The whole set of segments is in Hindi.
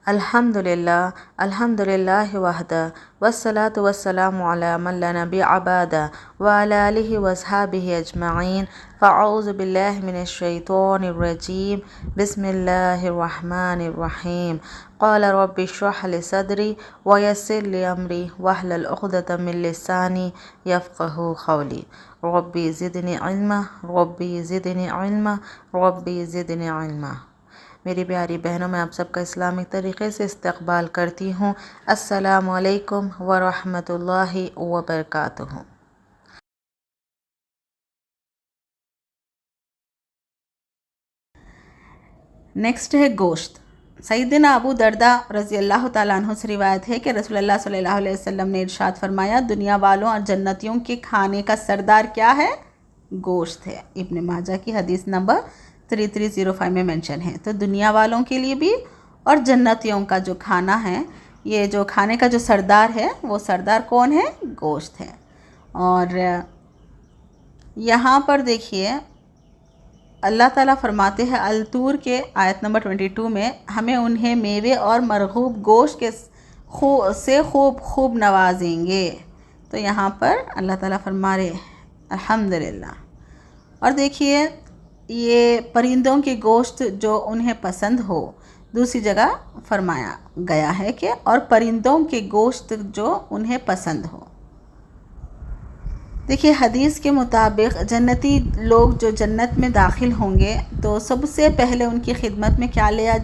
अल्हम्दुलिल्लाह वहदा वस्सलातु वस्सलामु अला मन ला नबी अबादा व अला आलिहि व अस्हाबिहि अजमईन फ़अऊज़ु बिल्लाहि मिनश शैतानिर रजीम बिस्मिल्लाहिर रहमानिर रहीम क़ाल रब्बि इश्रह लि सदरी व यस्सिर लि अमरी वहलुल उक़दतम मिन लिसानी यफ़क़हू क़ौली रब्बी ज़िदनी इल्मा रब्बी ज़िदनी इल्मा रब्बी ज़िदनी इल्मा। मेरी प्यारी बहनों, मैं आप सबका इस्लामिक तरीक़े से इस्तक़बाल करती हूँ। अस्सलामु अलैकुम व रहमतुल्लाहि व बरकातुहू। नेक्स्ट है गोश्त। सैयदना अबू दरदा रज़ी अल्लाह ताला अन्हु से रिवायत है कि रसूलुल्लाह सल्लल्लाहु अलैहि वसल्लम ने इरशाद फरमाया, दुनिया वालों और जन्नतियों के खाने का सरदार क्या है? गोश्त है। इब्न माजा की हदीस नंबर 3305 में मेंशन है। तो दुनिया वालों के लिए भी और जन्नतियों का जो खाना है, ये जो खाने का जो सरदार है, वो सरदार कौन है? गोश्त है। और यहाँ पर देखिए अल्लाह ताला फरमाते हैं अल-तूर के आयत नंबर 22 में, हमें उन्हें मेवे और मरगूब गोश्त के से खूब नवाजेंगे। तो यहाँ पर अल्लाह ताला फरमा रहे अल्हम्दुलिल्लाह। और देखिए ये परिंदों के गोश्त जो उन्हें पसंद हो, दूसरी जगह फरमाया गया है कि और परिंदों के गोश्त जो उन्हें पसंद हो। देखिए हदीस के मुताबिक जन्नती लोग जो जन्नत में दाखिल होंगे तो सबसे पहले उनकी खिदमत में क्या लाया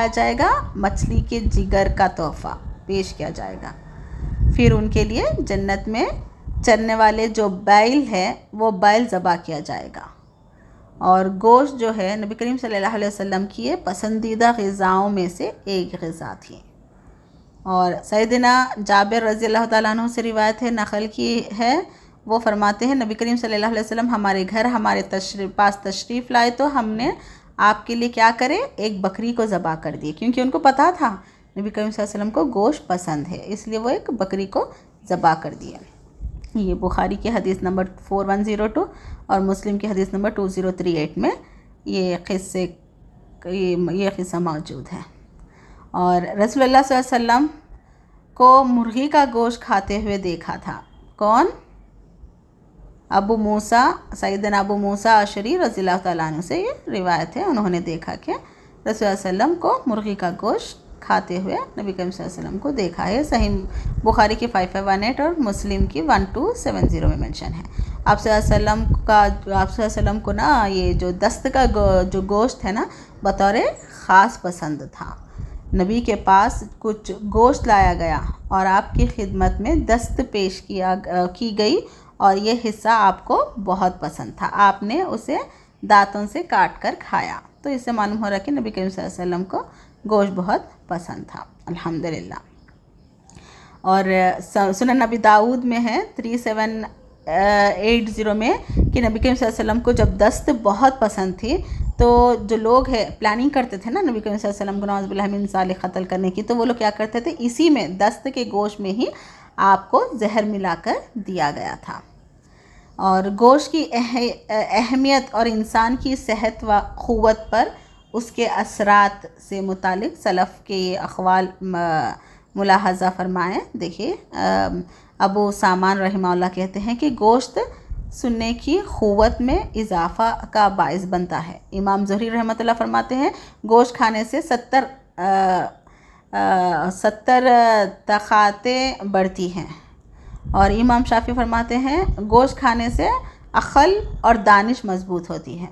जाएगा? मछली के जिगर का तोहफ़ा पेश किया जाएगा। फिर उनके लिए जन्नत में चरने वाले जो बैल है वो बैल ज़बा किया जाएगा। और गोश्त जो है नबी करीम सल्लल्लाहु अलैहि वसल्लम की पसंदीदा ग़िज़ाओं में से एक ग़िज़ा थी। और सैयदना जाबिर रज़ी अल्लाह ताला अन्हु से रिवायत है, नक़ल की है, वो फरमाते हैं नबी करीम सल्लल्लाहु अलैहि वसल्लम हमारे घर हमारे पास तशरीफ़ लाए तो हमने आपके लिए क्या करे? एक बकरी को ज़बा कर दिए, क्योंकि उनको पता था नबी करीम सल्लल्लाहु अलैहि वसल्लम को गोश्त पसंद है, इसलिए वो एक बकरी को ज़बा कर दिया। ये बुखारी की हदीस नंबर 4102 और मुस्लिम की हदीस नंबर 2038 में ये क़िस्सा मौजूद है। और रसूलुल्लाह सल्लल्लाहु अलैहि वसल्लम को मुर्गी का गोश्त खाते हुए देखा था। कौन? अबू मूसा, सैयदना अबू मूसा अशरी रज़ियल्लाहु ताला अन्हु से ये रिवायत है। उन्होंने देखा कि रसूलुल्लाह सल्लल्लाहु अलैहि वसल्लम को मुर्गी का गोश्त खाते हुए नबी करीम सल्लल्लाहु अलैहि वसल्लम को देखा है। सही बुखारी की 5518 और मुस्लिम की 1270 में मेंशन है। आप सल्लल्लाहु अलैहि वसल्लम को ना ये जो दस्त का जो गोश्त है ना, बतौर ख़ास पसंद था। नबी के पास कुछ गोश्त लाया गया और आपकी खिदमत में दस्त पेश की गई और ये हिस्सा आपको बहुत पसंद था, आपने उसे दांतों से काट कर खाया। तो इससे मालूम हो रहा कि नबी करीम सल्लल्लाहु अलैहि वसल्लम को गोश्त बहुत पसंद था। अल्हम्दुलिल्लाह। और सुनन नबी दाऊद में है 3780 में कि नबी करीम सल्लल्लाहु अलैहि वसल्लम को जब दस्त बहुत पसंद थी तो जो लोग है प्लानिंग करते थे ना नबी करीम सल्लल्लाहु अलैहि वसल्लम को नौज़ु बिल्लाहि मिन ज़ालिक क़त्ल करने की, तो वो लोग क्या करते थे, इसी में दस्त के गोश्त में ही आपको जहर मिलाकर दिया गया था। और गोश्त की अहमियत और इंसान की सेहत व क़ुव्वत पर उसके असरात से मुतालिक सलफ़ के ये अक़वाल मुलाहज़ा फरमाएँ। देखिए अबू सामान रहमहुल्लाह कहते हैं कि गोश्त सुनने की क़ुव्वत में इजाफ़ा का बाइस बनता है। इमाम ज़ुहरी रहमतुल्लाह फरमाते हैं गोश्त खाने से 70 तक़ातें बढ़ती हैं। और इमाम शाफ़ी फरमाते हैं गोश्त खाने से अक़ल और दानिश मज़बूत होती है।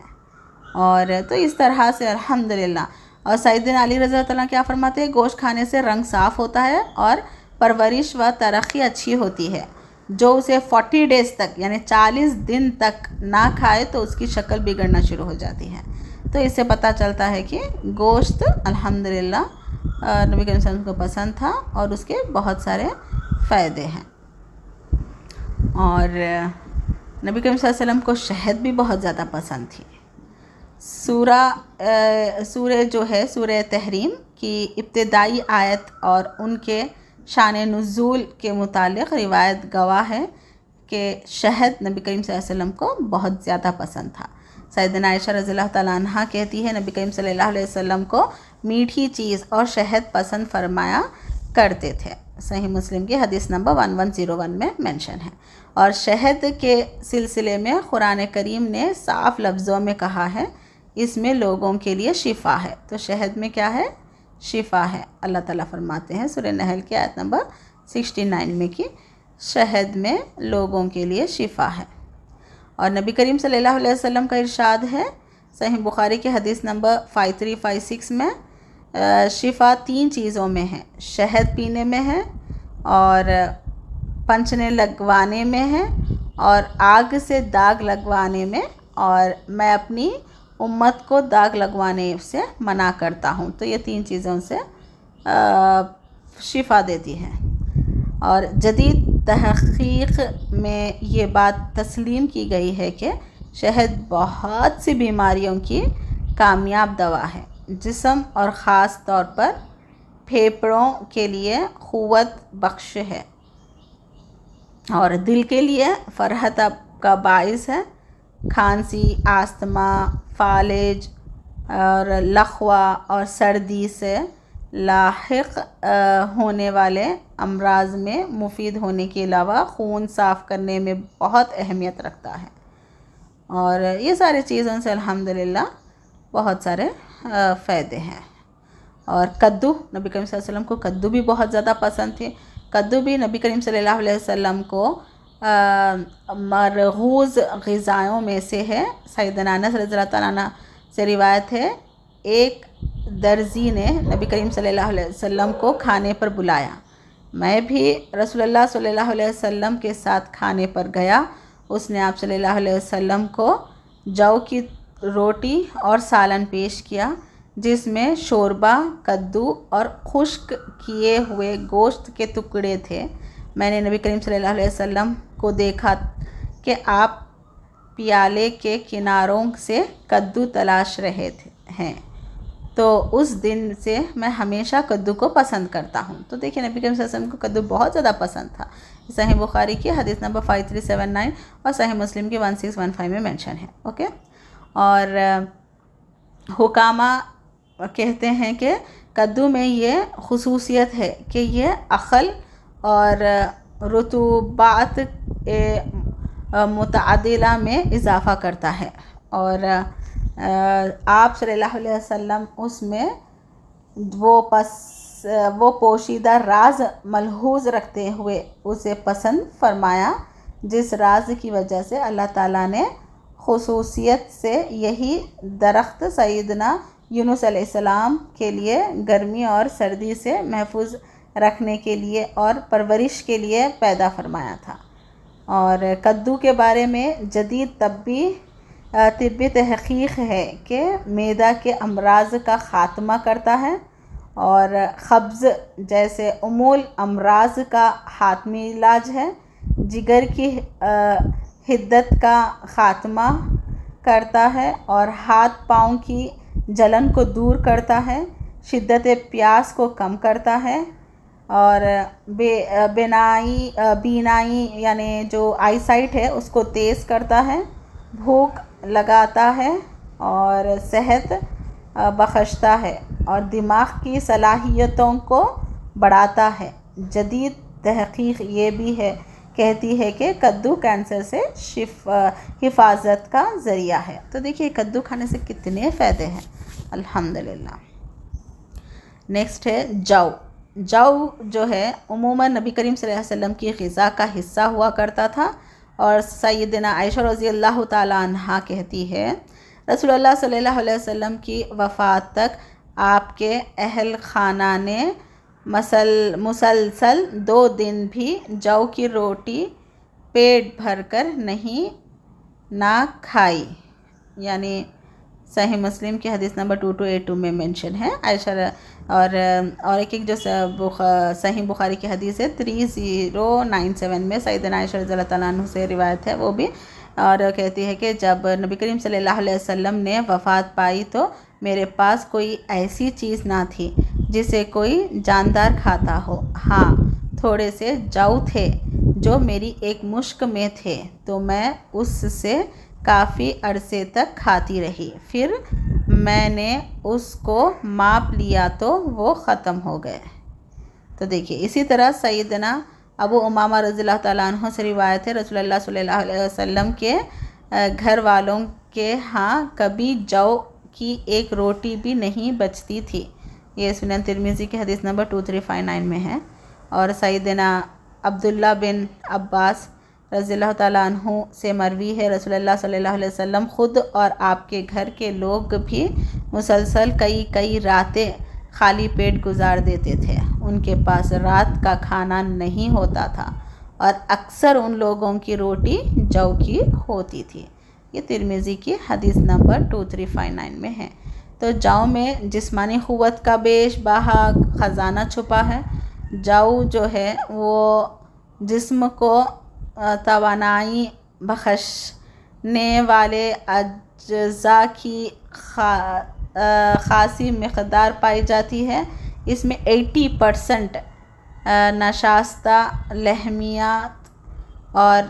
और तो इस तरह से अल्हम्दुलिल्लाह। और सैयदना अली रज़ी अल्लाह तआला क्या फरमाते हैं, गोश्त खाने से रंग साफ़ होता है और परवरिश व तरक्की अच्छी होती है। जो उसे 40 डेज़ तक यानी 40 दिन तक ना खाए तो उसकी शक्ल बिगड़ना शुरू हो जाती है। तो इससे पता चलता है कि गोश्त अल्हम्दुलिल्लाह नबी करीम सल्लल्लाहु अलैहि वसल्लम को पसंद था और उसके बहुत सारे फ़ायदे हैं। और नबी करीम सल्लल्लाहु अलैहि वसल्लम को शहद भी बहुत ज़्यादा पसंद थी। सूरह जो है सूरह तहरीम की इब्तिदाई आयत और उनके शान नुज़ूल के मुतालिक रिवायत गवाह है कि शहद नबी करीम सल्लल्लाहु अलैहि वसल्लम को बहुत ज़्यादा पसंद था। सैयदना आयशा रज़ियल्लाहु ताला अन्हा कहती है नबी करीम सल्लल्लाहु अलैहि वसल्लम को मीठी चीज़ और शहद पसंद फरमाया करते थे। सही मुस्लिम की हदीस नंबर 1101 में मेंशन है। और शहद के सिलसिले में कुरान करीम ने साफ लफ्ज़ों में कहा है इसमें लोगों के लिए शिफ़ा है। तो शहद में क्या है? शिफ़ा है। अल्लाह ताला फरमाते हैं सूरह नहल की आयत नंबर 69 में कि शहद में लोगों के लिए शिफ़ा है। और नबी करीम सल्लल्लाहु अलैहि वसल्लम का इरशाद है सही बुखारी की हदीस नंबर 5356 में शिफ़ा 3 चीज़ों में है, शहद पीने में है और पंचने लगवाने में है और आग से दाग लगवाने में, और मैं अपनी उम्मत को दाग लगवाने से मना करता हूँ। तो ये 3 चीज़ों से शिफ़ा देती है। और जदीद तहक़ीक़ में ये बात तस्लीम की गई है कि शहद बहुत सी बीमारियों की कामयाब दवा है। जिस्म और ख़ास तौर पर फेफड़ों के लिए क़ुव्वत बख्श है और दिल के लिए फ़रहत का बाइस है। खांसी, आस्थमा, फालिज और लखवा और सर्दी से लाहिक होने वाले अमराज में मुफीद होने के अलावा खून साफ़ करने में बहुत अहमियत रखता है। और ये सारी चीज़ों से अल्हम्दुलिल्लाह बहुत सारे फ़ायदे हैं। और कद्दू, नबी करीम सल्लल्लाहु अलैहि वसल्लम को कद्दू भी बहुत ज़्यादा पसंद थे। कद्दू भी नबी करीम सल्लल्लाहु अलैहि वसल्लम को मरगूज़ ग़िज़ाओं में से है। सैयदना अनस रज़ियल्लाहु ताला अन्हु से रिवायत है, एक दर्जी ने नबी करीम सल्लल्लाहु अलैहि वसल्लम को खाने पर बुलाया। मैं भी रसूलुल्लाह सल्लल्लाहु अलैहि वसल्लम के साथ खाने पर गया। उसने आप सल्लल्लाहु अलैहि वसल्लम को जौ की रोटी और सालन पेश किया जिसमें शोरबा, कद्दू और खुश्क किए हुए गोश्त के टुकड़े थे। मैंने नबी करीम सल्लल्लाहु अलैहि वसल्लम को देखा कि आप प्याले के किनारों से कद्दू तलाश रहे हैं, तो उस दिन से मैं हमेशा कद्दू को पसंद करता हूँ। तो देखिए नबी करीम सल्लल्लाहु अलैहि वसल्लम को कद्दू बहुत ज़्यादा पसंद था। सही बुखारी की हदीस नंबर 5379 और सही मुस्लिम की 1615 में मेंशन है। ओके। और हुकामा कहते हैं कि कद्दू में ये खुसूसियत है कि ये अक़ल और रुतूबात मुतअद्दिला में इजाफ़ा करता है। और आप सल्लल्लाहु अलैहि वसल्लम उसमें वो पोशीदा राज मलहूज़ रखते हुए उसे पसंद फरमाया, जिस राज की वजह से अल्लाह ताला ने खुसूसियत से यही दरख्त सैयदना यूनुस अलैहिस्सलाम के लिए गर्मी और सर्दी से महफूज रखने के लिए और परवरिश के लिए पैदा फरमाया था। और कद्दू के बारे में जदीद तिब्बी तहक़ीक़ है कि मैदा के अमराज का ख़ात्मा करता है और क़ब्ज़ जैसे उमूल अमराज का हातमी इलाज है। जिगर की हिद्दत का ख़ात्मा करता है और हाथ पाँव की जलन को दूर करता है। शिद्दत प्यास को कम करता है और बीनाई यानी जो आईसाइट है उसको तेज़ करता है। भूख लगाता है और सेहत बख्शता है और दिमाग की सलाहियतों को बढ़ाता है। जदीद तहक़ीक़ ये भी है कहती है कि कद्दू कैंसर से हिफाजत का ज़रिया है। तो देखिए कद्दू खाने से कितने फ़ायदे हैं अल्हम्दुलिल्लाह। नेक्स्ट है जौ। जौ जो है उमूमन नबी करीम सल्लल्लाहु अलैहि वसल्लम की ग़िज़ा का हिस्सा हुआ करता था। और सैयदना आयशा रज़ियल्लाहु ताला अन्हा कहती है रसूलुल्लाह सल्लल्लाहु अलैहि वसल्लम की वफ़ात तक आपके अहल खाना ने मुसलसल 2 दिन भी जौ की रोटी पेट भर कर ना खाई। यानी सही मुस्लिम की हदीस नंबर 2282 में मेंशन है। आयशा और एक जो सही बुखारी की हदीस है 3097 में सैयदना आयशा रज़ियल्लाहु ताला अन्हा से रिवायत है वो भी, और कहती है कि जब नबी करीम सल्लल्लाहु अलैहि वसल्लम ने वफ़ात पाई तो मेरे पास कोई ऐसी चीज़ ना थी जिसे कोई जानदार खाता हो। हाँ, थोड़े से जौ थे जो मेरी एक मुश्क में थे, तो मैं उससे काफ़ी अरसे तक खाती रही, फिर मैंने उसको माप लिया तो वो ख़त्म हो गए। तो देखिए इसी तरह सैयदना अबू उमामा रज़ियल्लाहु ताला अन्हु से रिवायत है, रसूलुल्लाह सल्लल्लाहु अलैहि वसल्लम के घर वालों के यहाँ कभी जौ की एक रोटी भी नहीं बचती थी। ये सुनन तिरमिज़ी की हदीस नंबर 2359 में है। और सैयदना अब्दुल्ला बिन अब्बास रज़ियल्लाहु ताला अन्हु से मरवी है, रसूलुल्लाह सल्लल्लाहु अलैहि वसल्लम ख़ुद और आपके घर के लोग भी मुसलसल कई रातें खाली पेट गुजार देते थे। उनके पास रात का खाना नहीं होता था और अक्सर उन लोगों की रोटी जौ की होती थी। ये तिरमिज़ी की हदीस नंबर 2359 में है। तो जौ में जिस्मानी क़ुव्वत का बेशबहा ख़जाना छुपा है। जौ जो है वो जिस्म को तवानाई बख्शने वाले अज्जा की ख़ासी मक़दार पाई जाती है। इसमें 80% नशास्ता, लहमियात और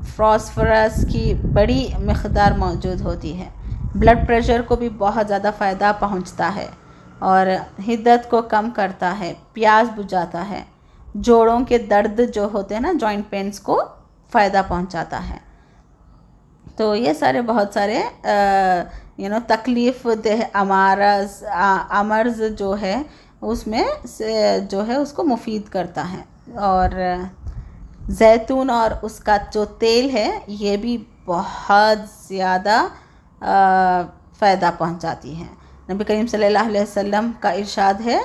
फॉस्फोरस की बड़ी मक़दार मौजूद होती है। ब्लड प्रेशर को भी बहुत ज़्यादा फ़ायदा पहुंचता है और हिद्दत को कम करता है, प्यास बुझाता है, जोड़ों के दर्द जो होते हैं ना, जॉइंट पेन्स को फ़ायदा पहुंचाता है। तो ये सारे बहुत सारे तकलीफ़ देह अमर्ज़ जो है उसमें से जो है उसको मुफीद करता है। और जैतून और उसका जो तेल है ये भी बहुत ज़्यादा फ़ायदा पहुंचाती है। नबी करीम सल्लल्लाहु अलैहि वसल्लम का इरशाद है,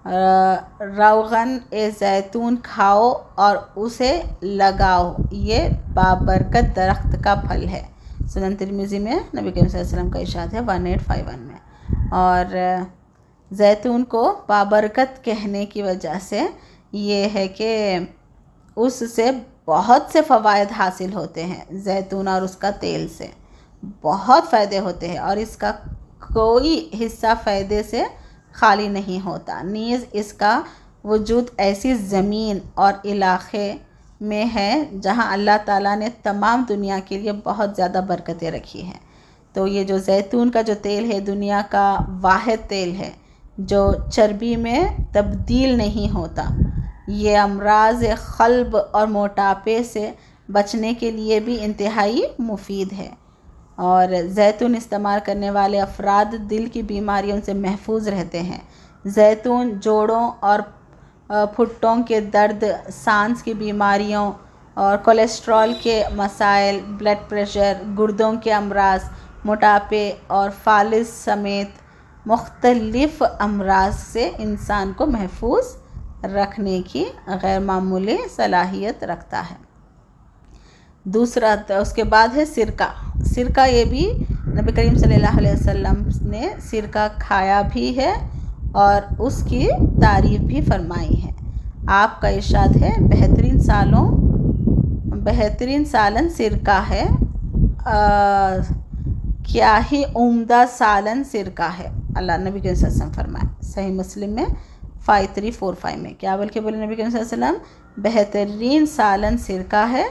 रोग़न ए ज़ैतून खाओ और उसे लगाओ, ये बाबरकत दरख्त का फल है। सुनन तिरमिज़ी में नबी करीम सल्लल्लाहु अलैहि वसल्लम का इरशाद है 1851 में। और ज़ैतून को बाबरकत कहने की वजह से ये है कि उससे बहुत से फ़वाइद हासिल होते हैं। जैतून और उसका तेल से बहुत फ़ायदे होते हैं और इसका कोई हिस्सा फ़ायदे से खाली नहीं होता। नीज़ इसका वजूद ऐसी ज़मीन और इलाक़े में है जहां अल्लाह ताला ने तमाम दुनिया के लिए बहुत ज़्यादा बरकतें रखी हैं। तो ये जो जैतून का जो तेल है दुनिया का वाहिद तेल है जो चर्बी में तब्दील नहीं होता। ये अमराज क़ल्ब और मोटापे से बचने के लिए भी इंतहाई मुफीद है। और जैतून इस्तेमाल करने वाले अफराद दिल की बीमारियों से महफूज रहते हैं। जैतून जोड़ों और फुट्टों के दर्द, सांस की बीमारियों और कोलेस्ट्रॉल के मसाइल, ब्लड प्रेशर, गुर्दों के अमराज, मोटापे और फालिज समेत मुख्तलिफ अमराज से इंसान को महफूज रखने की गैर मामूली सलाहियत रखता है। दूसरा उसके बाद है सिरका। सिरका ये भी नबी करीम सल्लल्लाहु अलैहि वसल्लम ने सिरका खाया भी है और उसकी तारीफ़ भी फरमाई है। आपका इरशाद है, बेहतरीन सालन सिरका है, क्या ही उम्दा सालन सिरका है। अल्लाह नबी करीम सल्लल्लाहु अलैहि वसल्लम फरमाए। सही मुस्लिम में 5345 में क्या बोल के बोले नबी करीम सल्लल्लाहु अलैहि वसल्लम, बेहतरीन सालन सिरका है,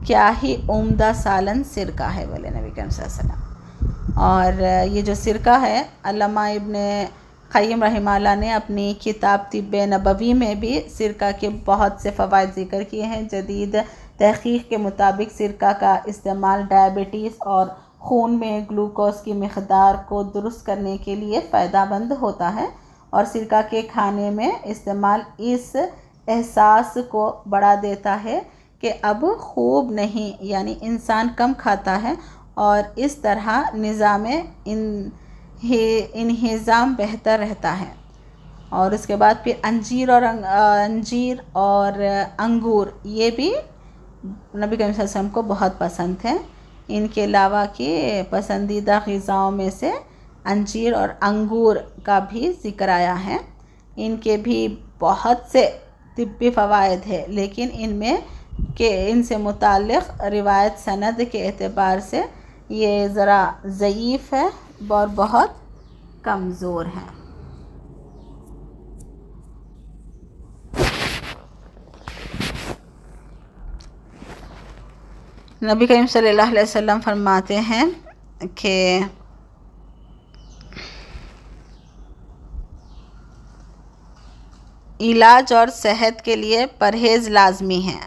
क्या ही उम्दा सालन सिरका है, बोले नबी करीम सल्लल्लाहु अलैहि वसल्लम। और ये जो सिरका है, अल्लामा इब्न क़य्यिम रहमहुल्लाह ने अपनी किताब तिब्बे नबवी में भी सिरका के बहुत से फ़वाइद ज़िक्र किए हैं। जदीद तहक़ीक़ के मुताबिक सिरका का इस्तेमाल डायबिटीज़ और खून में ग्लूकोज़ की मक़दार को दुरुस्त करने के लिए फ़ायदेमंद होता है। और सिरका के खाने में इस्तेमाल इस एहसास को बढ़ा देता है कि अब खूब नहीं, यानी इंसान कम खाता है और इस तरह निज़ाम इंहिज़ाम बेहतर रहता है। और उसके बाद फिर अंजीर और अंगूर ये भी नबी करीम सल्लल्लाहु अलैहि वसल्लम को बहुत पसंद है। इनके अलावा के पसंदीदा ग़िज़ाओं में से अंजीर और अंगूर का भी ज़िक्र आया है। इनके भी बहुत से तिब्बी फ़वाइद है, लेकिन इनसे मुताल्लिक़ रिवायत सनद के एतबार से ये ज़रा ज़ईफ़ है और बहुत कमज़ोर है। नबी करीम सल्लल्लाहु अलैहि वसल्लम फरमाते हैं कि इलाज और सेहत के लिए परहेज़ लाजमी है।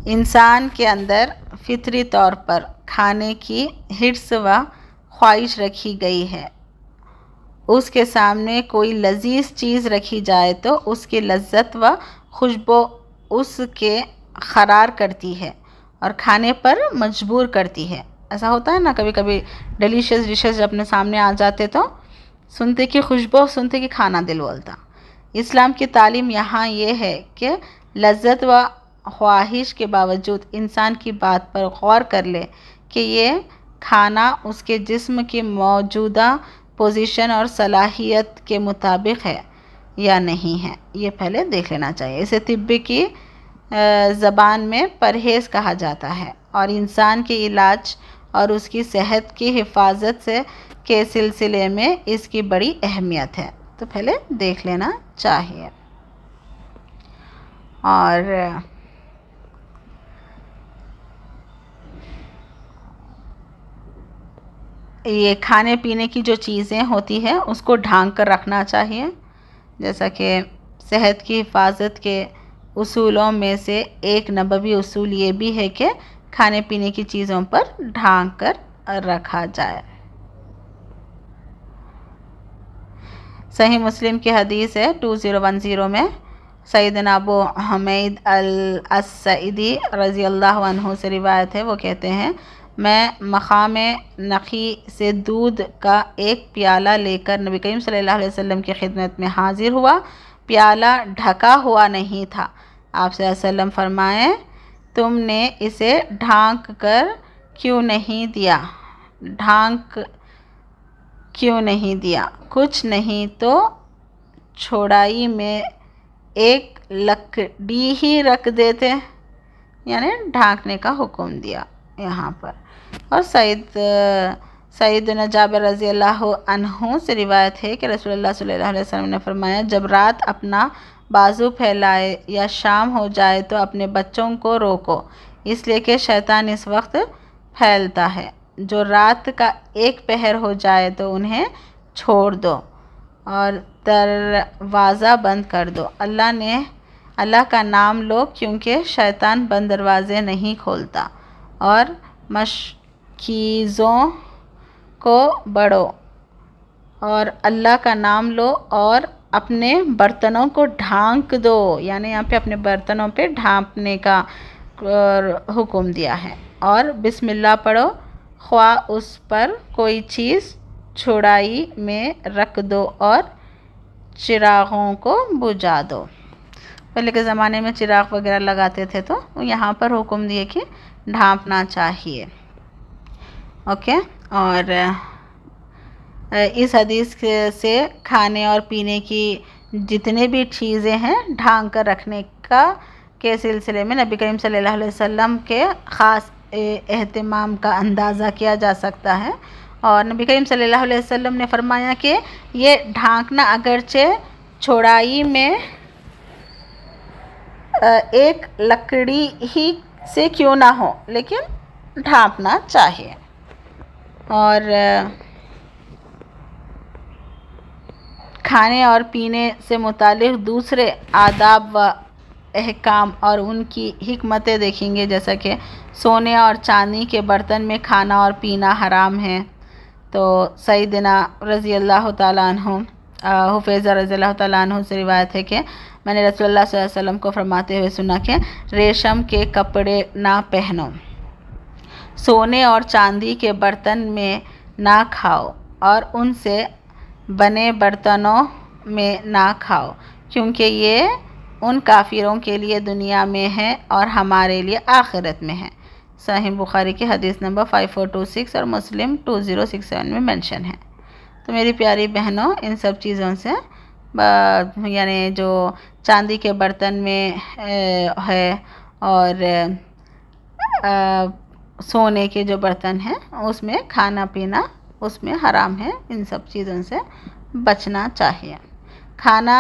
इंसान के अंदर फितरी तौर पर खाने की हिर्स व ख्वाहिश रखी गई है। उसके सामने कोई लजीज चीज़ रखी जाए तो उसकी लज्जत व खुशबू उसके ख़रार करती है और खाने पर मजबूर करती है। ऐसा होता है ना, कभी कभी डिलीशियस डिशेस अपने सामने आ जाते तो सुनते कि खुशबू, सुनते कि खाना दिल बोलता। इस्लाम की तालीम यहाँ ये है कि लज्जत व ख्वाहिश के बावजूद इंसान की बात पर गौर कर ले कि ये खाना उसके जिस्म की मौजूदा पोजीशन और सलाहियत के मुताबिक है या नहीं है, ये पहले देख लेना चाहिए। इसे तिब्बी की ज़बान में परहेज़ कहा जाता है और इंसान के इलाज और उसकी सेहत की हिफाजत से के सिलसिले में इसकी बड़ी अहमियत है, तो पहले देख लेना चाहिए। और ये खाने पीने की जो चीज़ें होती हैं उसको ढांक कर रखना चाहिए। जैसा कि सेहत की हिफाजत के उसूलों में से एक नबवी उसूल ये भी है कि खाने पीने की चीज़ों पर ढांक कर रखा जाए। सही मुस्लिम की हदीस है 2010 में सैयदना अबू हमीद अल-सईदी रज़ी अल्लाह अन्हु से रिवायत है। वो कहते हैं, मैं मकाम नक़ी से दूध का एक प्याला लेकर नबी करीम सल्लल्लाहु अलैहि वसल्लम की खिदमत में हाजिर हुआ। प्याला ढका हुआ नहीं था। आप सल्लल्लाहु अलैहि वसल्लम फरमाए, तुमने इसे ढांक कर क्यों नहीं दिया? ढांक क्यों नहीं दिया? कुछ नहीं तो छोड़ाई में एक लकड़ी ही रख देते, यानी ढांकने का हुक्म दिया यहाँ पर। और सैयदना जाबिर रज़ी अल्लाह अन्हु से रिवायत है कि रसूलुल्लाह सल्लल्लाहु अलैहि वसल्लम ने फरमाया, जब रात अपना बाजू फैलाए या शाम हो जाए तो अपने बच्चों को रोको, इसलिए कि शैतान इस वक्त फैलता है। जो रात का एक पहर हो जाए तो उन्हें छोड़ दो और दरवाज़ा बंद कर दो। अल्लाह का नाम लो, क्योंकि शैतान बंद दरवाज़े नहीं खोलता। और मशकीज़ों को बढ़ो और अल्लाह का नाम लो और अपने बर्तनों को ढांक दो, यानी यहाँ पे अपने बर्तनों पे ढांपने का हुक्म दिया है। और बिस्मिल्लाह पढ़ो, ख्वा उस पर कोई चीज़ छुड़ाई में रख दो और चिरागों को बुझा दो। पहले के ज़माने में चिराग वगैरह लगाते थे, तो यहाँ पर हुक्म दिए कि ढांपना चाहिए। ओके। और इस हदीस से खाने और पीने की जितने भी चीज़ें हैं ढांक कर रखने के सिलसिले में नबी करीम सल्लल्लाहु अलैहि वसल्लम के ख़ास एहतिमाम का अंदाज़ा किया जा सकता है। और नबी करीम सल्लल्लाहु अलैहि वसल्लम ने फरमाया कि ये ढांकना अगरचे छोड़ाई में एक लकड़ी ही से क्यों ना हो, लेकिन ढांपना चाहिए। और खाने और पीने से मुतालिक दूसरे आदाब व अहकाम और उनकी हिकमतें देखेंगे, जैसा कि सोने और चांदी के बर्तन में खाना और पीना हराम है। तो सैयदना रज़ी अल्लाह तआला अन्हु हुफ़ैज़ा रज़ी अल्लाह तआला अन्हु से रिवायत है कि मैंने रसूलुल्लाह सल्लल्लाहु अलैहि वसल्लम को फरमाते हुए सुना कि रेशम के कपड़े ना पहनो, सोने और चांदी के बर्तन में ना खाओ और उनसे बने बर्तनों में ना खाओ, क्योंकि ये उन काफिरों के लिए दुनिया में है और हमारे लिए आखिरत में है। सही बुखारी की हदीस नंबर 5426 और मुस्लिम 2067 में मेंशन है। तो मेरी प्यारी बहनों, इन सब चीज़ों से यानी जो चांदी के बर्तन में है और सोने के जो बर्तन हैं उसमें खाना पीना उसमें हराम है। इन सब चीज़ों से बचना चाहिए। खाना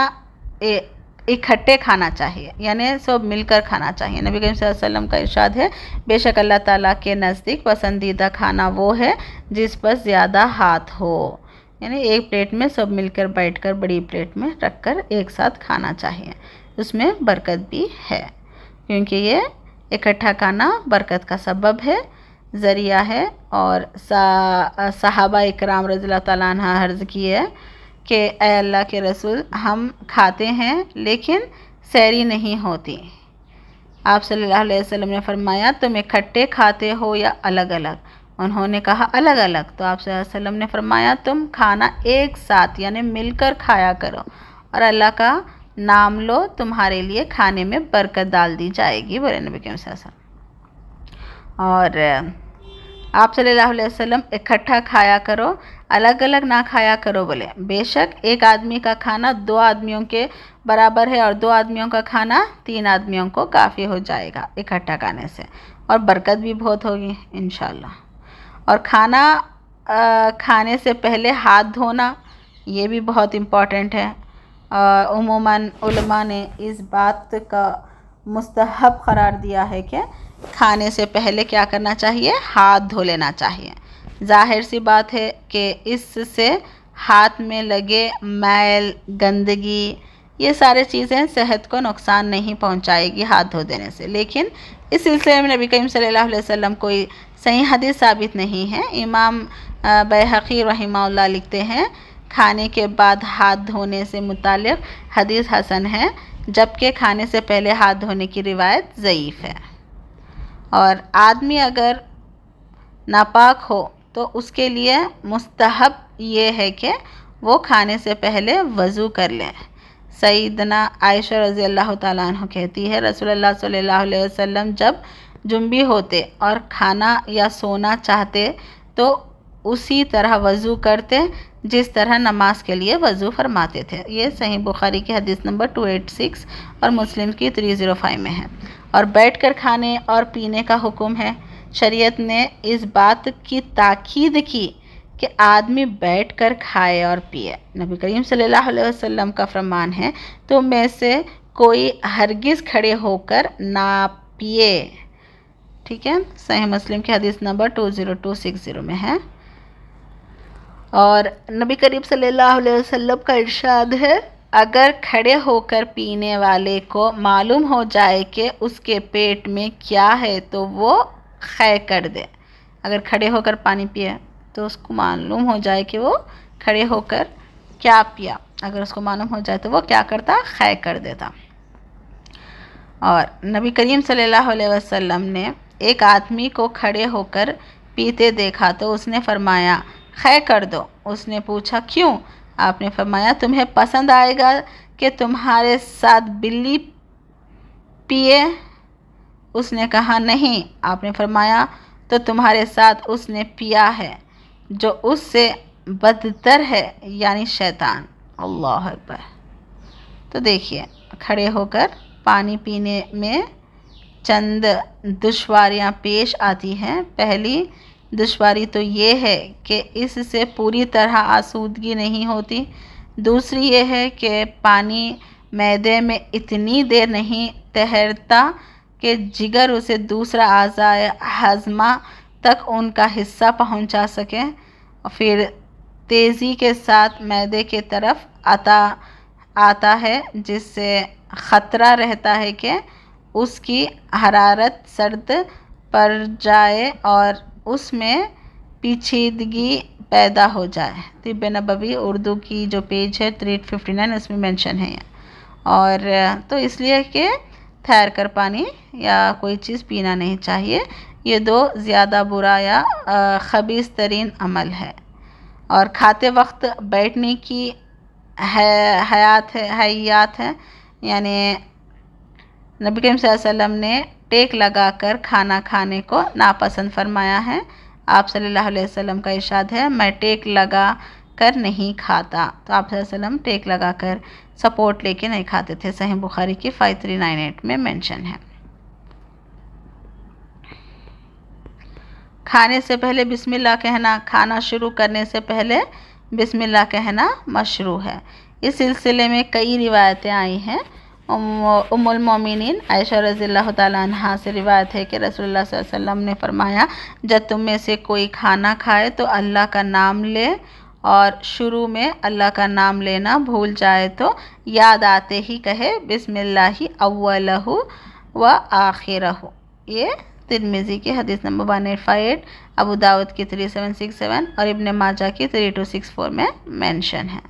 इकट्ठे खाना चाहिए, यानी सब मिलकर खाना चाहिए। नबी करीम सल्लल्लाहु अलैहि वसल्लम का इरशाद है, बेशक अल्लाह ताला के नज़दीक पसंदीदा खाना वो है जिस पर ज़्यादा हाथ हो, यानी एक प्लेट में सब मिलकर बैठकर बड़ी प्लेट में रखकर एक साथ खाना चाहिए। उसमें बरकत भी है, क्योंकि ये इकट्ठा खाना बरकत का सबब है, ज़रिया है। और सहाबा इकराम रज़ियल्लाहु ताला अन्हा अर्ज़ की है कि ए अल्लाह के रसूल, हम खाते हैं लेकिन सैरी नहीं होती। आप सल्लल्लाहु अलैहि वसल्लम ने फरमाया, तुम इकट्ठे खाते हो या अलग अलग? उन्होंने कहा अलग अलग। तो आप सल्लल्लाहु अलैहि वसल्लम ने फरमाया, तुम खाना एक साथ यानी मिलकर खाया करो और अल्लाह का नाम लो, तुम्हारे लिए खाने में बरकत डाल दी जाएगी, बोले नबी करीम सल्लल्लाहु अलैहि वसल्लम। और आप सल्लल्लाहु अलैहि वसल्लम इकट्ठा खाया करो, अलग अलग ना खाया करो। बोले बेशक एक आदमी का खाना 2 आदमियों के बराबर है और 2 आदमियों का खाना 3 आदमियों को काफ़ी हो जाएगा इकट्ठा खाने से, और बरकत भी बहुत होगी इंशाल्लाह। और खाना खाने से पहले हाथ धोना ये भी बहुत इम्पॉर्टेंट है। उमूमन उलमा ने इस बात का मुस्तहब करार दिया है कि खाने से पहले क्या करना चाहिए, हाथ धो लेना चाहिए। जाहिर सी बात है कि इससे हाथ में लगे मैल, गंदगी, ये सारे चीज़ें सेहत को नुकसान नहीं पहुंचाएगी हाथ धो देने से। लेकिन इस सिलसिले में नबी करीम सल्लल्लाहु अलैहि वसल्लम कोई सही हदीस साबित नहीं है। इमाम बैहक़ी रहमहुल्लाह लिखते हैं, खाने के बाद हाथ धोने से मुतालिक हदीस हसन है, जबकि खाने से पहले हाथ धोने की रिवायत ज़ईफ़ है। और आदमी अगर नापाक हो तो उसके लिए मुस्तहब ये है कि वो खाने से पहले वज़ू कर लें। सईदना आयशा रज़ी अल्लाह ताला अन्हा कहती है, रसूलुल्लाह सल्लल्लाहु अलैहि वसल्लम जब जुम्बी होते और खाना या सोना चाहते तो उसी तरह वज़ू करते जिस तरह नमाज के लिए वज़ू फरमाते थे। ये सही बुखारी की हदीस नंबर 286 और मुस्लिम की 305 में है। और बैठकर खाने और पीने का हुक्म है। शरीयत ने इस बात की ताकीद की कि आदमी बैठकर खाए और पिए। नबी करीम सल्लल्लाहु अलैहि वसल्लम का फरमान है, तो में से कोई हरगिज़ खड़े होकर ना पिए। ठीक है, सही मुस्लिम की हदीस नंबर 20260 में है। और नबी करीम सल्लल्लाहु अलैहि वसल्लम का इरशाद है, अगर खड़े होकर पीने वाले को मालूम हो जाए कि उसके पेट में क्या है तो वो ख़ै कर दे। अगर खड़े होकर पानी पिए तो उसको मालूम हो जाए कि वो खड़े होकर क्या पिया, अगर उसको मालूम हो जाए तो वो क्या करता, ख़ै कर देता। और नबी करीम सल्लल्लाहु अलैहि वसल्लम ने एक आदमी को खड़े होकर पीते देखा तो उसने फरमाया, ख़ै कर दो। उसने पूछा क्यों? आपने फरमाया, तुम्हें पसंद आएगा कि तुम्हारे साथ बिल्ली पिए? उसने कहा नहीं। आपने फरमाया, तो तुम्हारे साथ उसने पिया है जो उससे बदतर है, यानी शैतान। अल्लाह अकबर। तो देखिए, खड़े होकर पानी पीने में चंद दुश्वारियाँ पेश आती हैं। पहली दुश्वारी तो ये है कि इससे पूरी तरह आसूदगी नहीं होती। दूसरी ये है कि पानी मैदे में इतनी देर नहीं तैरता कि जिगर उसे दूसरा आज़ाए हज़मा तक उनका हिस्सा पहुंचा सके, और फिर तेज़ी के साथ मैदे के तरफ आता है, जिससे ख़तरा रहता है कि उसकी हरारत सर्द पड़ जाए और उसमें पेचीदगी पैदा हो जाए। तिब्बे नबवी उर्दू की जो पेज है 359 उसमें मेंशन है। और तो इसलिए कि ठहर कर पानी या कोई चीज़ पीना नहीं चाहिए। ये 2 ज़्यादा बुरा या खबीस तरीन अमल है। और खाते वक्त बैठने की हयात है, यानी नबी करीम सल्लल्लाहु अलैहि वसल्लम ने टेक लगाकर खाना खाने को नापसंद फरमाया है। आप सल्लल्लाहु अलैहि वसल्लम का इरशाद है, मैं टेक लगा कर नहीं खाता। तो आप सल्लल्लाहु अलैहि वसल्लम टेक लगाकर सपोर्ट लेके नहीं खाते थे। सही बुखारी की 5398 में मेंशन है। खाने से पहले बिस्मिल्लाह कहना, खाना शुरू करने से पहले बिस्मिल्लाह कहना मशरू है। इस सिलसिले में कई रिवायतें आई हैं। उम्मुल मोमिनीन आयशा रज़ियल्लाहु ताला अन्हा से रिवायत है कि रसूलुल्लाह सल्लल्लाहु अलैहि वसल्लम ने फरमाया, जब तुम में से कोई खाना खाए तो अल्लाह का नाम ले, और शुरू में अल्लाह का नाम लेना भूल जाए तो याद आते ही कहे बिस्मिल्लाहि अव्वलहु व आखिरहु। ये तिर्मिज़ी की हदीस नंबर 185, अबू दाऊद की 3767 और इब्न माजा की 3264 में मेंशन है।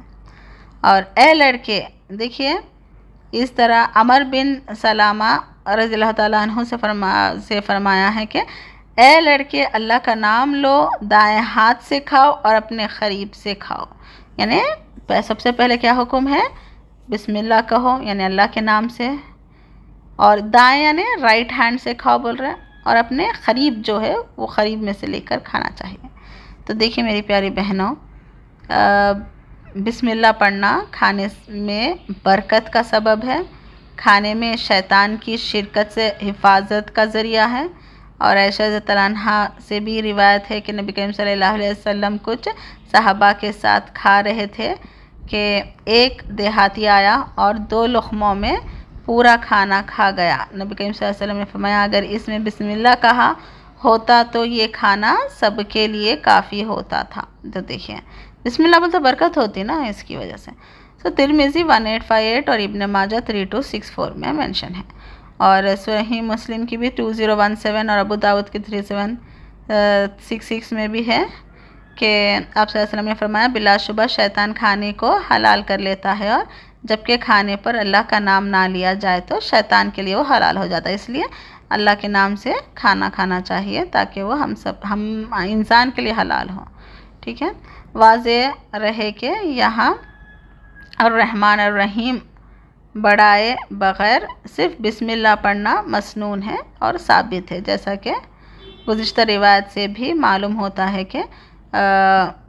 और ए लड़के, देखिए इस तरह अमर बिन सलामा रज़ियल्लाहु ताला अन्हु से फरमाया है कि ए लड़के, अल्लाह का नाम लो, दाएं हाथ से खाओ और अपने करीब से खाओ। यानी सबसे पहले क्या हुक्म है, बिस्मिल्लाह कहो यानी अल्लाह के नाम से, और दाएं यानी राइट हैंड से खाओ बोल रहे हैं, और अपने करीब जो है वो करीब में से लेकर खाना चाहिए। तो देखिए मेरी प्यारी बहनों, बिस्मिल्लाह पढ़ना खाने में बरकत का सबब है, खाने में शैतान की शिरकत से हिफाजत का ज़रिया है। और आयशा रज़ियल्लाहु अन्हा से भी रिवायत है कि नबी करीम सल्लल्लाहु अलैहि वसल्लम कुछ सहाबा के साथ खा रहे थे कि एक देहाती आया और 2 लुक़मों में पूरा खाना खा गया। नबी करीम सल्लल्लाहु अलैहि वसल्लम ने फरमाया, अगर इसमें बिस्मिल्लाह कहा होता तो ये खाना सबके लिए काफ़ी होता था। तो देखिए बिस्मिल्लाह बोलते बरकत होती ना, इसकी वजह से। तो तिर्मिज़ी 1858 और इब्न माजा 3264 में मेंशन है। और सही मुस्लिम की भी 2017 और अबू दाऊद की 3766 में भी है कि आप सल्लल्लाहु अलैहि वसल्लम ने फरमाया, बिलाशुबा शैतान खाने को हलाल कर लेता है, और जबकि खाने पर अल्लाह का नाम ना लिया जाए तो शैतान के लिए वो हलाल हो जाता है। इसलिए अल्लाह के नाम से खाना खाना चाहिए ताकि वो हम इंसान के लिए हलाल हो। ठीक है, वाज़े रहे कि यहाँ और रहमान और रहीम बढ़ाए बग़ैर सिर्फ बिस्मिल्लाह पढ़ना मसनून है और साबित है, जैसा कि गुज़िश्ता रिवायत से भी मालूम होता है कि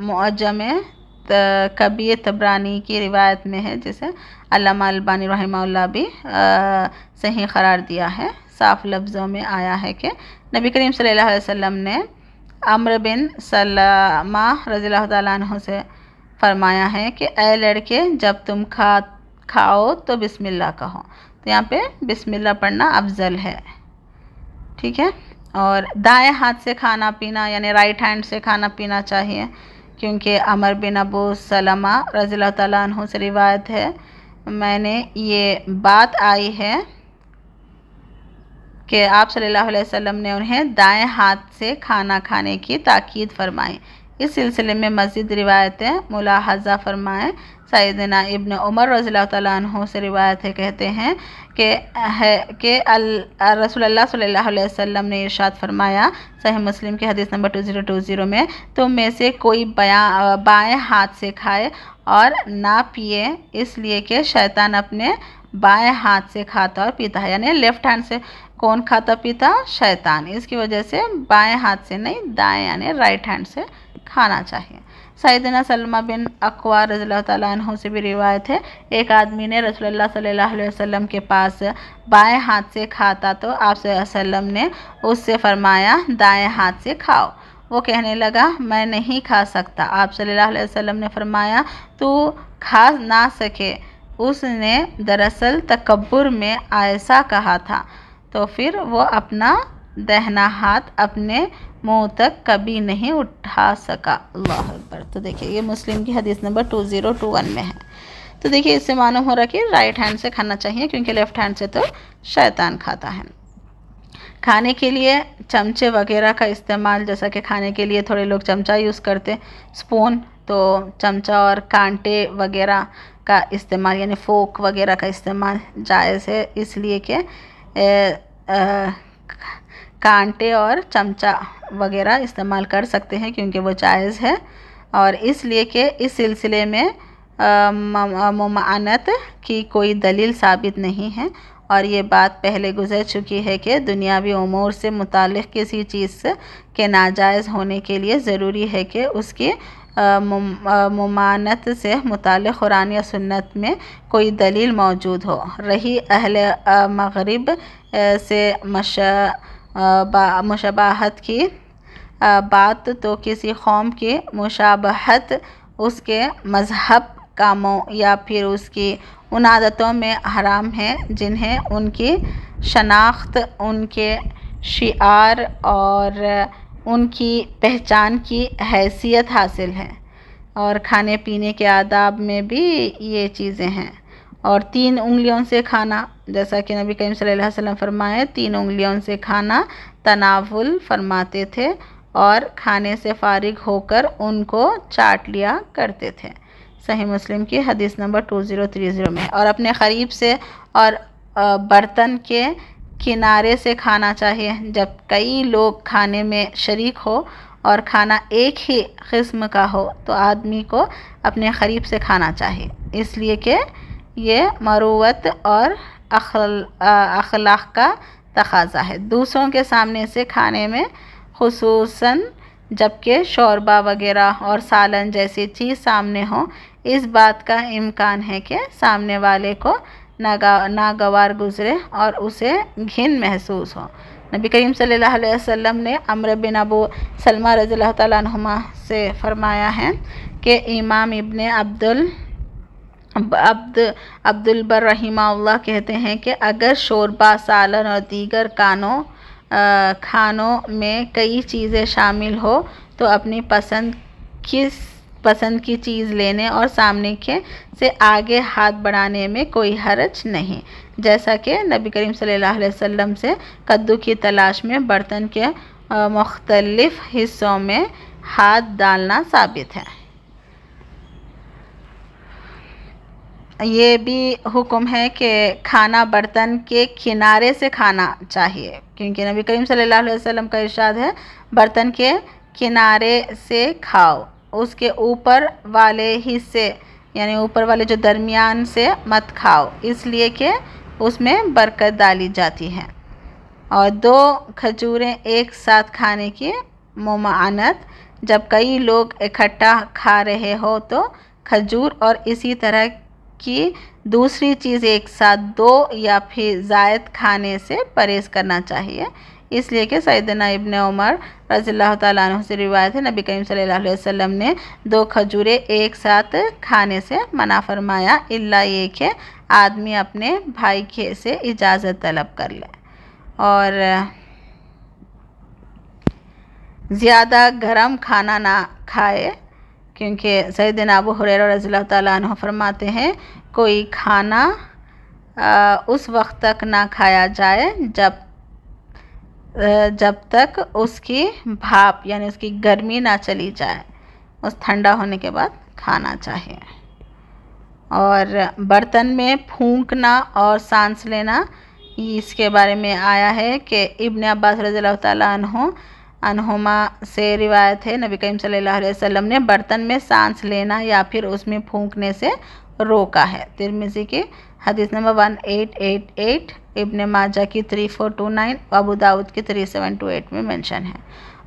मुअज्जम कबीर तबरानी की रिवायत में है, जिसे अल्लामा अलबानी रहमहुल्लाह भी सही करार दिया है। साफ लफ्ज़ों में आया है कि नबी करीम सल्लल्लाहु अलैहि वसल्लम ने अम्र बिन सलामा रज़ियल्लाहु ताला अन्हु से फरमाया है कि ऐ लड़के, जब तुम खाओ तो बिस्मिल्लाह कहो। तो यहाँ पे बिस्मिल्लाह पढ़ना अफजल है। ठीक है, और दाएं हाथ से खाना पीना यानी राइट हैंड से खाना पीना चाहिए, क्योंकि अमर बिन अबू सलमा रज़ियल्लाहु ताला अन्हु से रिवायत है, मैंने ये बात आई है कि आप सल्लल्लाहु अलैहि वसल्लम ने उन्हें दाएं हाथ से खाना खाने की ताकीद फरमाई। इस सिलसिले में मज़ीद रिवायतें मुलाहज़ा फरमाएँ। सैयदना इब्न उमर रज़ियल्लाहु ताला अन्हु से रिवायत है, कहते हैं कि रसूलुल्लाह सल्लल्लाहु अलैहि वसल्लम ने इरशाद फरमाया, सही मुस्लिम की हदीस नंबर 2020 में, तुम में से कोई बाएं हाथ से खाए और ना पिए, इसलिए कि शैतान अपने बाएं हाथ से खाता और पीता है। यानी लेफ़्ट हैंड से कौन खाता पीता? शैतान। इसकी वजह से बाएं हाथ से नहीं, दाएं यानी राइट हैंड से खाना चाहिए। सैयदना सलमा बिन अक्वा रज़ियल्लाहु ताला अन्हु से भी रिवायत है, एक आदमी ने रसूलुल्लाह सल्लल्लाहु अलैहि वसल्लम के पास बाएं हाथ से खाता तो आप सल्लल्लाहु अलैहि वसल्लम ने उससे फरमाया, दाएं हाथ से खाओ। वो कहने लगा, मैं नहीं खा सकता। आप सल्लल्लाहु अलैहि वसल्लम ने फरमाया, तू खा ना सके। उसने दरअसल तकब्बुर में ऐसा कहा था, तो फिर वो अपना दाहिना हाथ अपने मुंह तक कभी नहीं उठा सका। अल्लाह अकबर। तो देखिए ये मुस्लिम की हदीस नंबर 2021 में है। तो देखिए इससे मालूम हो रहा है कि राइट हैंड से खाना चाहिए, क्योंकि लेफ़्ट हैंड से तो शैतान खाता है। खाने के लिए चमचे वगैरह का इस्तेमाल, जैसा कि खाने के लिए थोड़े लोग चमचा यूज़ करते, स्पून, तो चमचा और कांटे वगैरह का इस्तेमाल यानी फोक वगैरह का इस्तेमाल जायज़ है, इसलिए कि कांटे और चमचा वगैरह इस्तेमाल कर सकते हैं क्योंकि वो जायज़ है, और इसलिए कि इस सिलसिले में मुमानत की कोई दलील साबित नहीं है। और ये बात पहले गुजर चुकी है कि दुनियावी उमूर से मुताल्लिक़ किसी चीज़ के नाजायज़ होने के लिए ज़रूरी है कि उसकी मुमानत से मुताल्लिक़ कुरान या सुन्नत में कोई दलील मौजूद हो। रही अहले मग़रिब से मुशाबहत की बात, तो किसी कौम की मुशाबहत उसके मज़हब कामों या फिर उसकी उन आदतों में हराम है जिन्हें उनकी शनाख्त, उनके शिआर और उनकी पहचान की हैसियत हासिल है। और खाने पीने के आदाब में भी ये चीज़ें हैं। और 3 उंगलियों से खाना, जैसा कि नबी करीम सल्लल्लाहु अलैहि वसल्लम फरमाए 3 उंगलियों से खाना तनावुल फरमाते थे और खाने से फारिग होकर उनको चाट लिया करते थे। सही मुस्लिम की हदीस नंबर 2030 में। और अपने क़रीब से और बर्तन के किनारे से खाना चाहिए। जब कई लोग खाने में शरीक हो और खाना एक ही किस्म का हो तो आदमी को अपने क़रीब से खाना चाहिए, इसलिए कि ये मरूवत और अखलाक का तकाजा है। दूसरों के सामने से खाने में खुसूसन जबकि शोरबा वगैरह और सालन जैसी चीज़ सामने हो, इस बात का इम्कान है कि सामने वाले को नागवार गुज़रे और उसे घिन महसूस हो। नबी करीम सल्लल्लाहु अलैहि वसल्लम ने अम्र बिन अबू सलमा रज़ियल्लाहु तआला अन्हुमा से फरमाया है कि इमाम इब्ने अब्दुल बर रहिमहुल्लाह कहते हैं कि अगर शोरबा, सालन और दीगर खानों में कई चीज़ें शामिल हो तो अपनी पसंद की चीज़ लेने और सामने के से आगे हाथ बढ़ाने में कोई हर्ज नहीं। जैसा कि नबी करीम सल्लल्लाहु अलैहि वसल्लम से कद्दू की तलाश में बर्तन के मुख्तलिफ हिस्सों में हाथ डालना साबित है। ये भी हुक्म है कि खाना बर्तन के किनारे से खाना चाहिए, क्योंकि नबी करीम सल्लल्लाहु अलैहि वसल्लम का इरशाद है बर्तन के किनारे से खाओ, उसके ऊपर वाले हिस्से यानी ऊपर वाले जो दरमियान से मत खाओ, इसलिए कि उसमें बरकत डाली जाती है। और 2 खजूरें एक साथ खाने की मुमानत, जब कई लोग इकट्ठा खा रहे हो तो खजूर और इसी तरह की दूसरी चीज़ एक साथ 2 या फिर ज़ायद खाने से परहेज़ करना चाहिए, इसलिए कि सैयदना इब्ने उमर रज़ियल्लाहु तआला अन्हु से रिवायत है नबी करीम सल्लल्लाहु अलैहि वसल्लम ने 2 खजूरें एक साथ खाने से मना फरमाया, इल्ला ये कि आदमी अपने भाई के से इजाज़त तलब कर ले। और ज़्यादा गरम खाना ना खाए, क्योंकि सैयदना अबू हुरैरा रज़ियल्लाहु तआला अन्हु फरमाते हैं कोई खाना उस वक्त तक ना खाया जाए जब तक उसकी भाप यानी उसकी गर्मी ना चली जाए, उस ठंडा होने के बाद खाना चाहिए। और बर्तन में फूंकना और सांस लेना, इसके बारे में आया है कि इब्ने अब्बास रज़ियल्लाहु तआला अन्हुमा से रिवायत है नबी करीम सल्लल्लाहु अलैहि वसल्लम ने बर्तन में सांस लेना या फिर उसमें फूंकने से रोका है। तिरमिज़ी की हदीस नंबर 1888, इब्ने माजा की 3429, अबू दाऊद की 3728 में मेंशन है।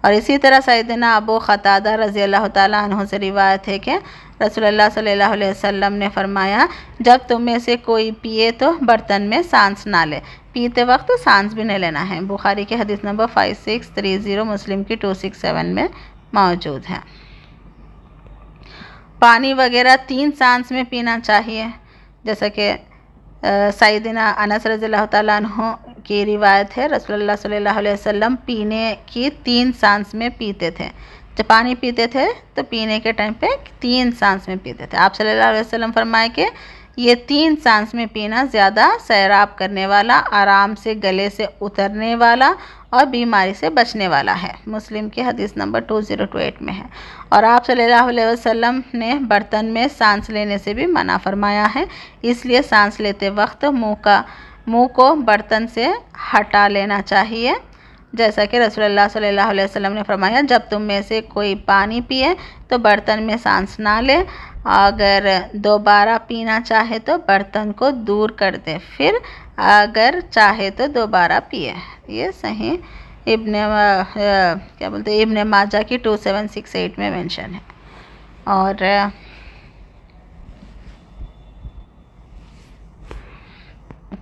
और इसी तरह सैयदना अबू क़तादा रज़ियल्लाहु तआला अन्हु से रिवायत है कि रसूलुल्लाह सल्लल्लाहु अलैहि वसल्लम ने फरमाया जब तुम में से कोई पिए तो बर्तन में सांस ना ले, पीते वक्त सांस भी नहीं लेना है। बुखारी की हदीस नंबर 5630, मुस्लिम की 267 में मौजूद है। पानी वगैरह 3 सांस में पीना चाहिए, जैसा कि सैयदना अनस रज़ियल्लाहु तआला अन्हु की रिवायत है रसूलुल्लाह सल्लल्लाहु अलैहि वसल्लम पीने की 3 सांस में पीते थे। जब पानी पीते थे तो पीने के टाइम पे 3 सांस में पीते थे। आप सल्लल्लाहु अलैहि वसल्लम फरमाए कि ये 3 सांस में पीना ज़्यादा सैराब करने वाला, आराम से गले से उतरने वाला और बीमारी से बचने वाला है। मुस्लिम की हदीस नंबर 2028 में है। और आप सल्लल्लाहु अलैहि वसल्लम ने बर्तन में सांस लेने से भी मना फरमाया है, इसलिए सांस लेते वक्त मुंह को बर्तन से हटा लेना चाहिए, जैसा कि रसूलुल्लाह सल्लल्लाहु अलैहि वसल्लम ने फरमाया जब तुम में से कोई पानी पिए तो बर्तन में सांस ना ले, अगर दोबारा पीना चाहे तो बर्तन को दूर कर दे, फिर अगर चाहे तो दोबारा पिए। ये सही इब्ने माजा की 2768 में मेंशन है। और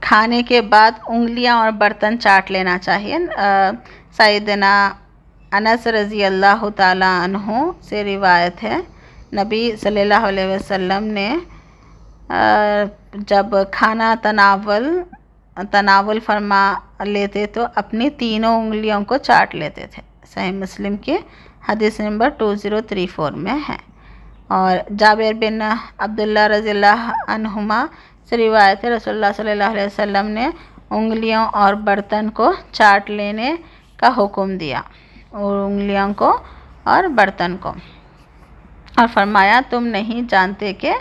खाने के बाद उंगलियां और बर्तन चाट लेना चाहिए। सैयदना अनस रज़ी अल्लाह ताला अन्हु से रिवायत है नबी सल्लल्लाहु अलैहि वसल्लम ने जब खाना तनावल फरमा लेते तो अपनी तीनों उंगलियों को चाट लेते थे। सही मुस्लिम के हदीस नंबर 2034 में है। और जाबिर बिन अब्दुल्ला रज़ियल्लाहु अन्हुमा से रिवायत है, रसूलुल्लाह सल्लल्लाहु अलैहि वसल्लम ने उंगलियों और बर्तन को चाट लेने का हुक्म दिया, और उंगलियों को और बर्तन को, और फरमाया तुम नहीं जानते कि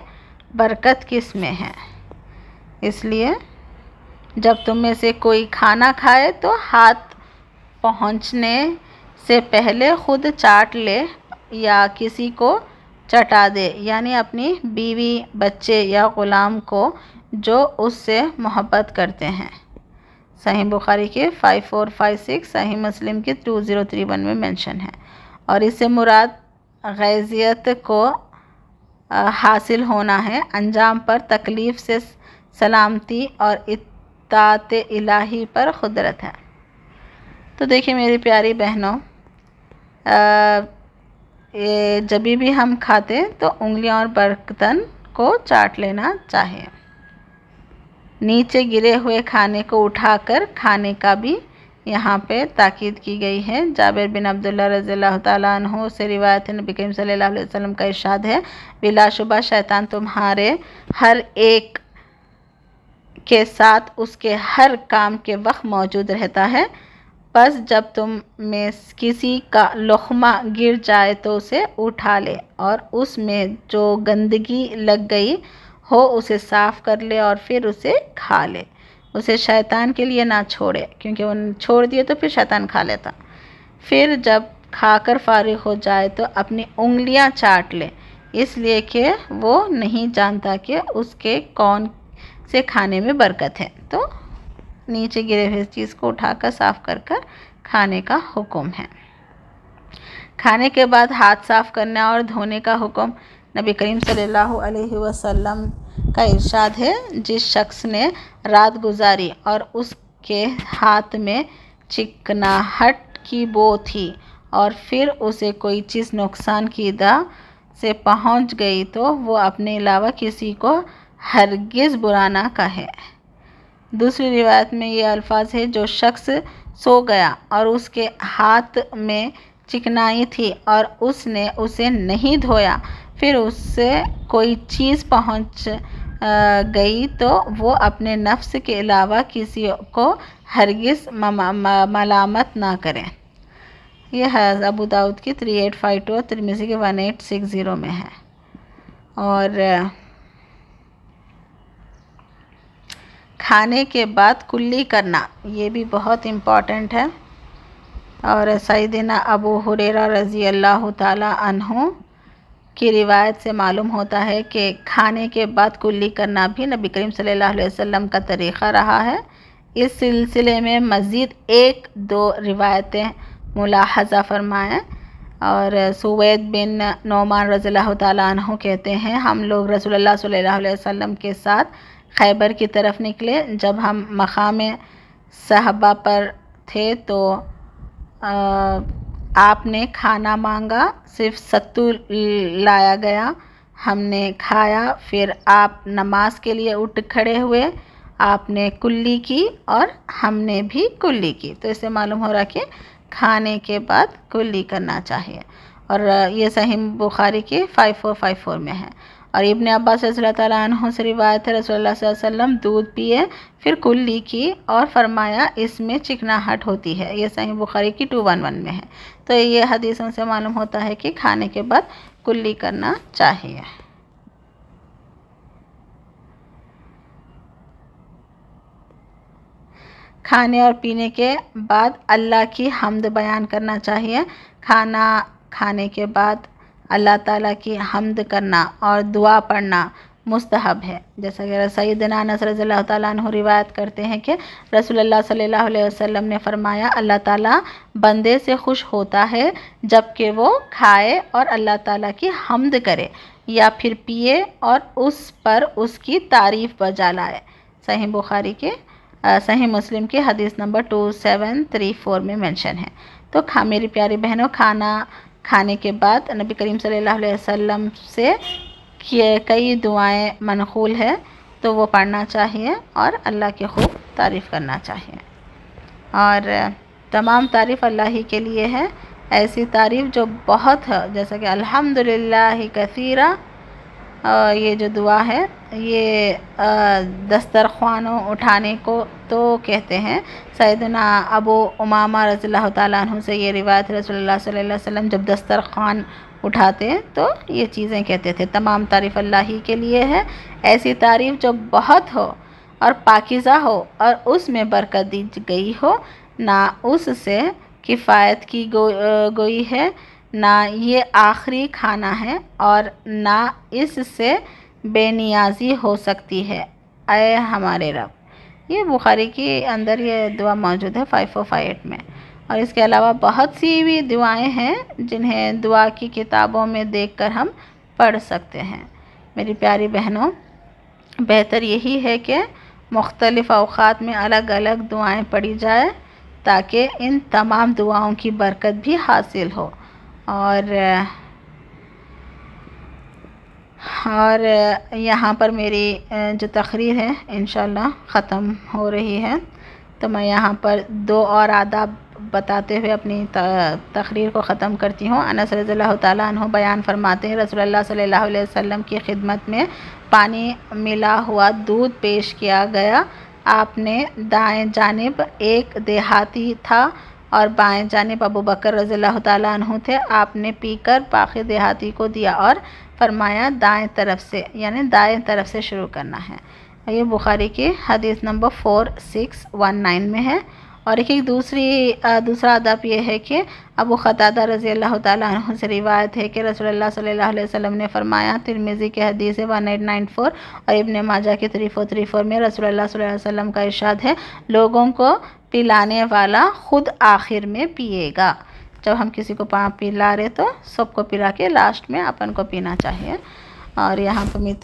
बरकत किस में है, इसलिए जब तुम में से कोई खाना खाए तो हाथ पहुंचने से पहले खुद चाट ले या किसी को चटा दे, यानी अपनी बीवी, बच्चे या ग़ुलाम को जो उससे मोहब्बत करते हैं। सही बुखारी के 5456, सही मुस्लिम के 2031 में मेंशन है। और इससे मुराद ग़ैज़ियत को हासिल होना है, अंजाम पर तकलीफ़ से सलामती और इत्ताअत इलाही पर कुदरत है। तो देखिए मेरी प्यारी बहनों, ये जब भी हम खाते तो उंगलियां और बर्तन को चाट लेना चाहिए। नीचे गिरे हुए खाने को उठाकर खाने का भी यहाँ पे ताकीद की गई है। जाबिर बिन अब्दुल्ला रज़ियल्लाहु ताला अन्हु से रिवायत है, नबी करीम सल्लल्लाहु अलैहि वसल्लम का इरशाद है, बिलाशुबा शैतान तुम्हारे हर एक के साथ उसके हर काम के वक्त मौजूद रहता है, बस जब तुम में किसी का लुक़मा गिर जाए तो उसे उठा ले और उसमें जो गंदगी लग गई हो उसे साफ़ कर ले और फिर उसे खा ले। उसे शैतान के लिए ना छोड़े, क्योंकि वो छोड़ दिए तो फिर शैतान खा लेता। फिर जब खाकर फारिग हो जाए तो अपनी उंगलियां चाट ले, इसलिए कि वो नहीं जानता कि उसके कौन से खाने में बरकत है। तो नीचे गिरे हुए चीज़ को उठाकर साफ़ कर कर खाने का हुक्म है। खाने के बाद हाथ साफ़ करने और धोने का हुक्म, नबी करीम सल्लल्लाहु अलैहि वसल्लम का इरशाद है, जिस शख्स ने रात गुजारी और उसके हाथ में चिकनाहट की बो थी और फिर उसे कोई चीज़ नुकसान की दा से पहुंच गई तो वो अपने अलावा किसी को हरगिज़ बुरा ना कहे। दूसरी रिवायत में ये अल्फाज है, जो शख्स सो गया और उसके हाथ में चिकनाई थी और उसने उसे नहीं धोया, फिर उससे कोई चीज़ पहुंच गई तो वो अपने नफ्स के अलावा किसी को हरगिज़ मलामत ना करें। यह है अबू दाऊद की 3852 और तिरमिज़ी के 1860 में है। और खाने के बाद कुल्ली करना, ये भी बहुत इम्पॉर्टेंट है। और सैयदना अबू हुरैरा रज़ी अल्लाह ताला अन्हु की रिवायत से मालूम होता है कि खाने के बाद कुल्ली करना भी नबी करीम सल्लल्लाहु अलैहि वसल्लम का तरीक़ा रहा है। इस सिलसिले में मज़ीद 1-2 रिवायतें मुलाहज़ा फरमाएँ। और सुवैद बिन नौमान रज़ियल्लाहु ताला अन्हु कहते हैं, हम लोग रसूलुल्लाह सल्लल्लाहु अलैहि वसल्लम के साथ खैबर की तरफ निकले। जब हम मकाम सहबा पर थे तो आपने खाना मांगा, सिर्फ सत्तू लाया गया, हमने खाया। फिर आप नमाज के लिए उठ खड़े हुए, आपने कुल्ली की और हमने भी कुल्ली की। तो इससे मालूम हो रहा कि खाने के बाद कुल्ली करना चाहिए। और ये सही बुखारी के 5454 में है। और इब्न अब्बास रज़ियल्लाहु ताला अन्हु से रिवायत है, रसूलुल्लाह सल्लल्लाहु अलैहि वसल्लम दूध पिए, फिर कुल्ली की और फरमाया इसमें चिकनाहट होती है। ये सही बुखारी की 211 में है। तो ये हदीसों से मालूम होता है कि खाने के बाद कुल्ली करना चाहिए। खाने और पीने के बाद अल्लाह की हम्द बयान करना चाहिए। खाना खाने के बाद अल्लाह ताला की हम्द करना और दुआ पढ़ना मुस्तहब है। जैसा कि सैयदना अनस रज़ियल्लाहु ताला अन्हु रिवायत करते हैं कि रसूलुल्लाह सल्लल्लाहु अलैहि वसल्लम ने फरमाया, अल्लाह ताला बंदे से खुश होता है जबकि वो खाए और अल्लाह ताला की हम्द करे या फिर पिए और उस पर उसकी तारीफ़ बजा लाए। सही बुखारी के सही मुस्लिम के हदीस नंबर 2734 में मेंशन है। तो मेरी प्यारी बहनों, खाना खाने के बाद नबी करीम सल्लल्लाहु अलैहि वसल्लम से कई दुआएं मनक़ूल है, तो वो पढ़ना चाहिए और अल्लाह की खूब तारीफ़ करना चाहिए। और तमाम तारीफ़ अल्लाह ही के लिए है। ऐसी तारीफ़ जो बहुत है, जैसा कि अल्हम्दुलिल्लाह कसीरा, ये जो दुआ है ये दस्तरख्वानों उठाने को तो कहते हैं। सैयदना अबू उमामा रज़ियल्लाहु ताला अन्हु से ये रिवायत रसूलुल्लाह सल्लल्लाहु अलैहि वसल्लम जब दस्तरख्वान उठाते तो ये चीज़ें कहते थे। तमाम तारीफ़ अल्लाह ही के लिए है। ऐसी तारीफ़ जो बहुत हो और पाकीज़ा हो और उसमें बरकत दी गई हो, ना उससे किफ़ायत की गोई है, ना ये आखिरी खाना है और ना इससे बेनियाजी हो सकती है। ऐ हमारे रब, ये बुखारी के अंदर ये दुआ मौजूद है 5458 में। और इसके अलावा बहुत सी भी दुआएं हैं जिन्हें दुआ की किताबों में देखकर हम पढ़ सकते हैं। मेरी प्यारी बहनों, बेहतर यही है कि मुख्तलिफ़ औक़ात में अलग अलग दुआएं पढ़ी जाए ताकि इन तमाम दुआओं की बरकत भी हासिल हो। और यहाँ पर मेरी जो तकरीर है इंशाअल्लाह ख़त्म हो रही है, तो मैं यहाँ पर 2 और आदाब बताते हुए अपनी तकरीर को ख़त्म करती हूँ। अनस रज़ियल्लाहु ताला अन्हु बयान फरमाते हैं, रसूलुल्लाह सल्लल्लाहु अलैहि वसल्लम की खिदमत में पानी मिला हुआ दूध पेश किया गया। आपने दाएं जानिब एक देहाती था और बाएं जानिब अबू बकर रज़ियल्लाहु ताला अन्हु थे। आपने पीकर बाकी देहाती को दिया और फरमाया दाएं तरफ से, यानी दाएं तरफ से शुरू करना है। ये बुखारी की हदीस नंबर 4619 में है। और एक दूसरा अदब ये है कि अबू क़तादा रज़ियल्लाहु ताला अन्हु से रिवायत है कि रसूलुल्लाह सल्लल्लाहु अलैहि वसल्लम ने फरमाया, तिरमिज़ी की हदीस है 1894 और इब्न माजा की 3434 में रसूलुल्लाह सल्लल्लाहु अलैहि वसल्लम का इरशाद है, लोगों को पिलाने वाला ख़ुद आखिर में पिएगा। जब हम किसी को पिला रहे तो सबको पिला के लास्ट में अपन को पीना चाहिए। और यहाँ पर मेरी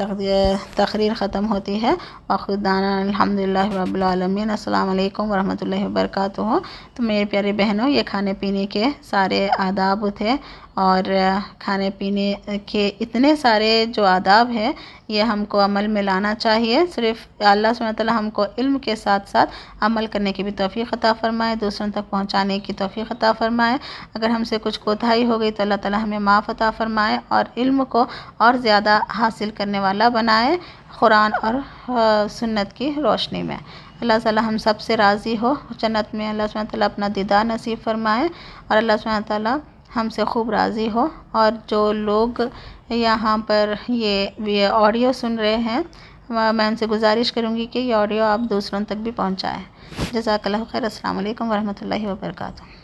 तकरीर ख़त्म होती है। वख़ुदाना अल्हम्दुलिल्लाहि रब्बिल आलमीन। अस्सलाम वालेकुम वरहमतुल्लाहि वबरकातुहू। तो मेरे प्यारे बहनों, ये खाने पीने के सारे आदाब थे और खाने पीने के इतने सारे जो आदाब हैं ये हमको अमल में लाना चाहिए। सिर्फ़ अल्लाह सुब्हानहू व तआला हमको इल्म के साथ साथ अमल करने की भी तौफ़ीक़ अता फ़रमाए, दूसरों तक पहुँचाने की तौफ़ीक़ अता फ़रमाए। अगर हमसे कुछ कोताही हो गई तो अल्लाह ताला हमें माफ़ अता फ़रमाए और इल्म को और ज़्यादा हासिल करने वाला बनाए, कुरान और सुन्नत की रोशनी में। अल्लाह ताला हम सब से राज़ी हो, जन्नत में अल्लाह सुब्हानहू व तआला अपना दीदार नसीब फ़रमाए और अल्लाह सुब्हानहू व तआला हमसे खूब राज़ी हो। और जो लोग यहाँ पर ये ऑडियो सुन रहे हैं, मैं उनसे गुजारिश करूँगी कि ये ऑडियो आप दूसरों तक भी पहुँचाएँ। जज़ाकल्लाहु खैर। अस्सलाम वालेकुम वरहमतुल्लाहि वबरकातुहू।